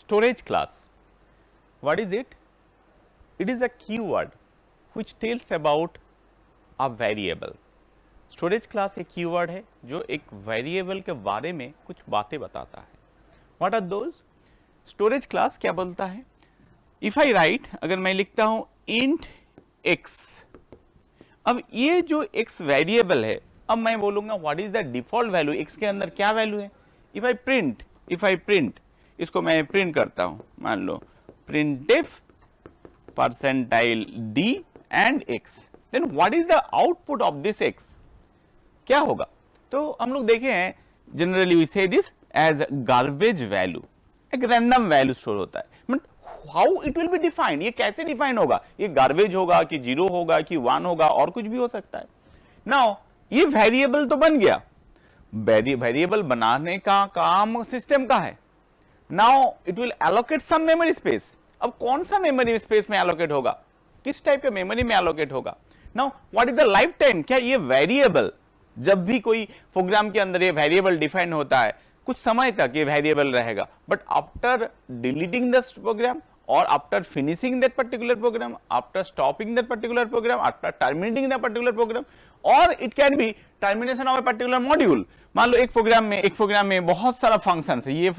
Storage class, what is it? It is a keyword which tells about a variable. Storage class एक keyword है जो एक variable के बारे में कुछ बातें बताता है. What are those? Storage class क्या बोलता है? If I write, अगर मैं लिखता हूं int x, अब ये जो x वेरिएबल है, अब मैं बोलूंगा what is the default value, x के अंदर क्या वैल्यू है. इफ आई प्रिंट इसको मैं प्रिंट करता हूं, मान लो printf percentile d and x, then what is the output of this x, क्या होगा. तो हम लोग देखे हैं generally we say this as garbage value, एक रैंडम वैल्यू स्टोर होता है. But how it will be defined, ये कैसे डिफाइन होगा, ये गार्बेज होगा कि जीरो होगा कि 1 होगा और कुछ भी हो सकता है. नाउ ये वेरिएबल तो बन गया, वेरिएबल बनाने का काम सिस्टम का है. Now it will allocate some memory space. अब कौन सा मेमोरी स्पेस में एलोकेट होगा, किस टाइप के मेमोरी में एलोकेट होगा. Now what is the life time, क्या ये वेरिएबल, जब भी कोई प्रोग्राम के अंदर ये वेरिएबल डिफाइन होता है कुछ समय तक ये वेरिएबल रहेगा, but after deleting the program or after finishing that particular program, after stopping that particular program, after terminating that particular program, or it can be termination of a particular module. मान लो एक programme में बहुत सारा function है, ये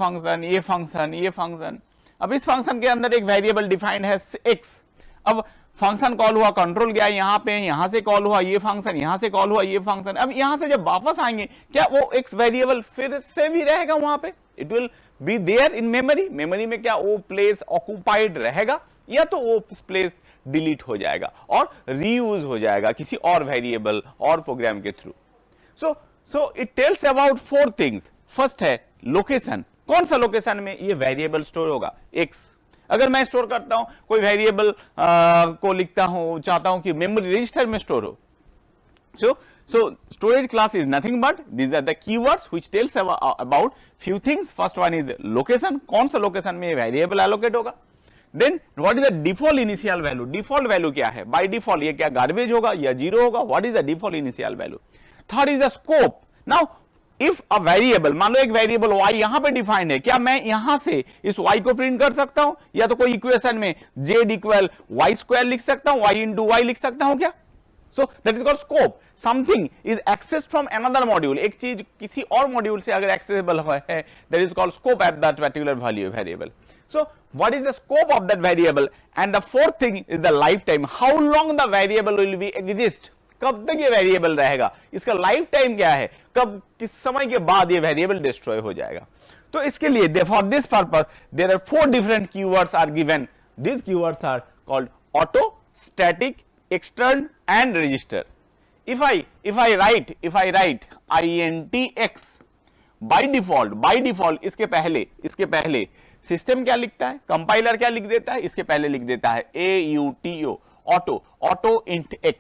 function, अब इस function के अंदर एक वेरिएबल डिफाइंड है x. अब फंक्शन कॉल हुआ, कंट्रोल गया यहाँ पे, यहाँ से कॉल हुआ ये फंक्शन, यहाँ से कॉल हुआ ये फंक्शन. अब यहाँ से जब वापस आएंगे क्या वो x वेरिएबल फिर से भी रहेगा वहां पे, it will be there in memory में क्या वो प्लेस ऑक्यूपाइड रहेगा, या तो वो प्लेस डिलीट हो जाएगा और रीयूज हो जाएगा किसी और वेरिएबल और प्रोग्राम के through. So it tells about 4 things. First है लोकेशन, कौन सा लोकेशन में ये वेरिएबल स्टोर होगा, x. अगर मैं स्टोर करता हूं कोई वेरिएबल को लिखता हूं, चाहता हूं कि मेमोरी रजिस्टर में स्टोर हो. So storage class is nothing but these are the keywords which tells about few things. First one is location, कौन सा location में variable allocate होगा. Then what is the default initial value, default value क्या है, by default ये क्या garbage होगा या zero होगा, what is the default initial value. Third is the scope. Now if a variable, मान लो एक variable y यहाँ पे defined है, क्या मैं यहाँ से इस y को print कर सकता हूँ, या तो कोई equation में z equal y square लिख सकता हूँ, y into y लिख सकता हूँ क्या. So that is called scope. Something is accessed from another module. एक चीज किसी और मॉड्यूल से अगर accessible है, that is called scope at that particular value variable. So what is the scope of that variable? And the fourth thing is the lifetime. How long the variable will be exist? कब तक ये variable रहेगा, इसका life time क्या है, कब किस समय के बाद ये वेरिएबल डिस्ट्रॉय हो जाएगा. तो इसके लिए for this purpose there are 4 different keywords are given. These keywords are called auto, static, extern and register. If I write int x, by default इसके पहले सिस्टम क्या लिखता है, कंपाइलर क्या लिख देता है, इसके पहले लिख देता है auto int x.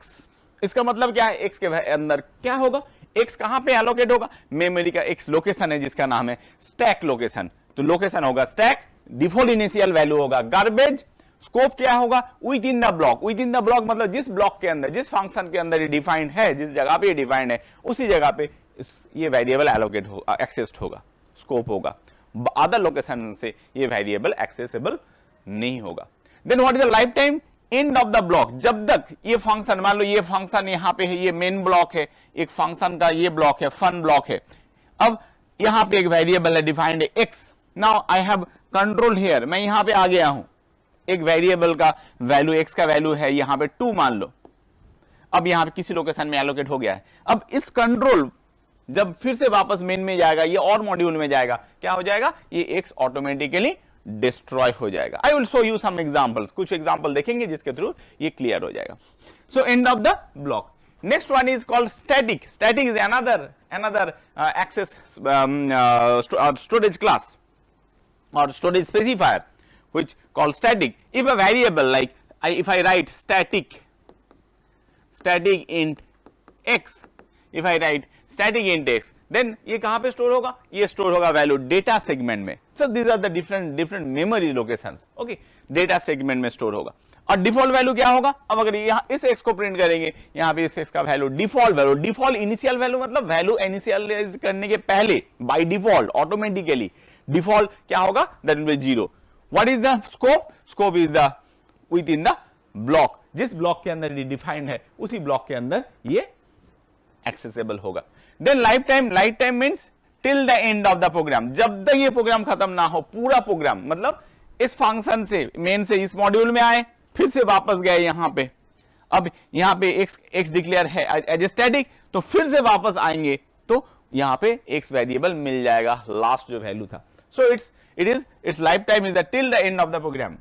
इसका मतलब क्या है, x के अंदर क्या होगा, x कहां पे एलोकेट होगा, मेमोरी का x लोकेशन है जिसका नाम है स्टैक लोकेशन. तो लोकेशन होगा स्टैक, डिफॉल्ट इनिशियल वैल्यू होगा गार्बेज, स्कोप क्या होगा with in the block. With in the block मतलब जिस ब्लॉक के अंदर, जिस फंक्शन के अंदर ये डिफाइंड है, जिस जगह पे ये डिफाइंड है उसी जगह पे ये वेरिएबल एलोकेट होगा, एक्सेस्ड होगा, स्कोप होगा. अदर लोकेशन से ये वेरिएबल एक्सेसिबल नहीं होगा. Then what is the life time, end of the block, जब तक ये फंक्शन, मान लो ये फंक्शन यहाँ पे है, ये मेन ब्लॉक है, एक फंक्शन का ये ब्लॉक है, फन ब्लॉक है. अब यहाँ पे एक वेरिएबल है डिफाइंड है x. Now I have control here, मैं यहाँ पे आ गया हूं, एक वेरिएबल का वैल्यू x का वैल्यू है यहाँ पे 2 मान लो. अब यहाँ पे किसी लोकेशन में एलोकेट हो गया है. अब इस कंट्रोल जब फिर से वापस मेन में जाएगा, ये और मॉड्यूल में जाएगा, क्या हो जाएगा, ये x ऑटोमेटिकली डिस्ट्रॉय हो जाएगा. I will show you some examples, कुछ एग्जांपल देखेंगे जिसके थ्रू ये क्लियर हो जाएगा. So end of the block. Next one is called static. Static is another access storage class or storage specifier which called static. If a variable like if I write static int x, if I write static int x, then ये कहां पे store होगा, ये store होगा value data segment में. So these are the different memory locations. Okay, data segment में store होगा. और डिफॉल्ट वैल्यू क्या होगा, अब अगर यहाँ इस x को प्रिंट करेंगे, यहाँ पे इस x का value default value, default initial value मतलब वैल्यू इनिशियलाइज करने के पहले बाय डिफॉल्ट ऑटोमेटिकली डिफॉल्ट क्या होगा, that will be 0. What is the scope? Scope is the with in the block, जिस ब्लॉक के अंदर डिफाइंड है उसी ब्लॉक के अंदर ये एक्सेसिबल होगा। Then life time means till the end of the program, जब तक ये प्रोग्राम खत्म ना हो, पूरा प्रोग्राम मतलब इस फंक्शन से मेन से इस मॉड्यूल में आए, फिर से वापस गए यहां पे, अब यहां पे x डिक्लेयर है एज ए स्टैटिक, तो फिर से वापस आएंगे तो यहां पे x वेरिएबल मिल जाएगा, लास्ट जो वैल्यू था। So its life time is the till the end of the program.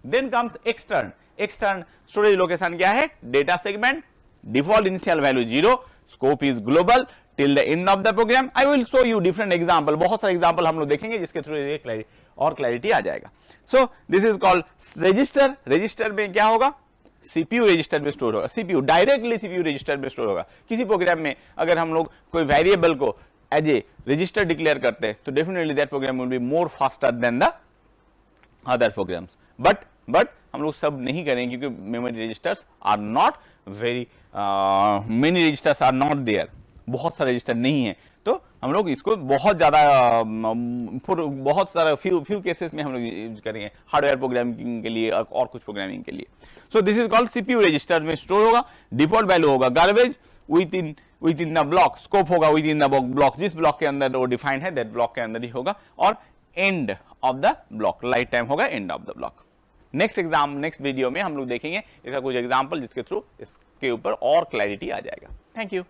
Then comes extern. Extern storage location क्या है? Data segment, default initial value 0, scope is global till the end of the program. I will show you different example, बहुत सारे example हम लोग देखेंगे जिसके through ये और क्लैरिटी आ जाएगा। So this is called register. Register में क्या होगा? सीपीयू रजिस्टर में स्टोर होगा, सीपीयू डायरेक्टली सीपीयू रजिस्टर में स्टोर होगा। किसी प्रोग्राम में अगर हम लोग कोई वेरिएबल को एज ए रजिस्टर डिक्लेयर करते हैं तो definitely that program will be more faster than the other programs. But हम लोग सब नहीं करेंगे क्योंकि memory registers are not very many registers are not there, बहुत सारे रजिस्टर नहीं है, तो हम लोग इसको बहुत ज्यादा बहुत सारा फ्यू केसेस में हम लोग यूज करेंगे हार्डवेयर प्रोग्रामिंग के लिए और कुछ प्रोग्रामिंग के लिए। So this is called CPU register में स्टोर होगा। डिफॉल्ट वैल्यू होगा garbage with in the block, scope होगा विद इन द ब्लॉक, जिस ब्लॉक के अंदर वो डिफाइंड है दैट ब्लॉक के अंदर ही होगा, और end of the block, life time होगा end of the block. Next video में हम लोग देखेंगे इसका कुछ एग्जांपल जिसके थ्रू इसके ऊपर और क्लैरिटी आ जाएगा। Thank you.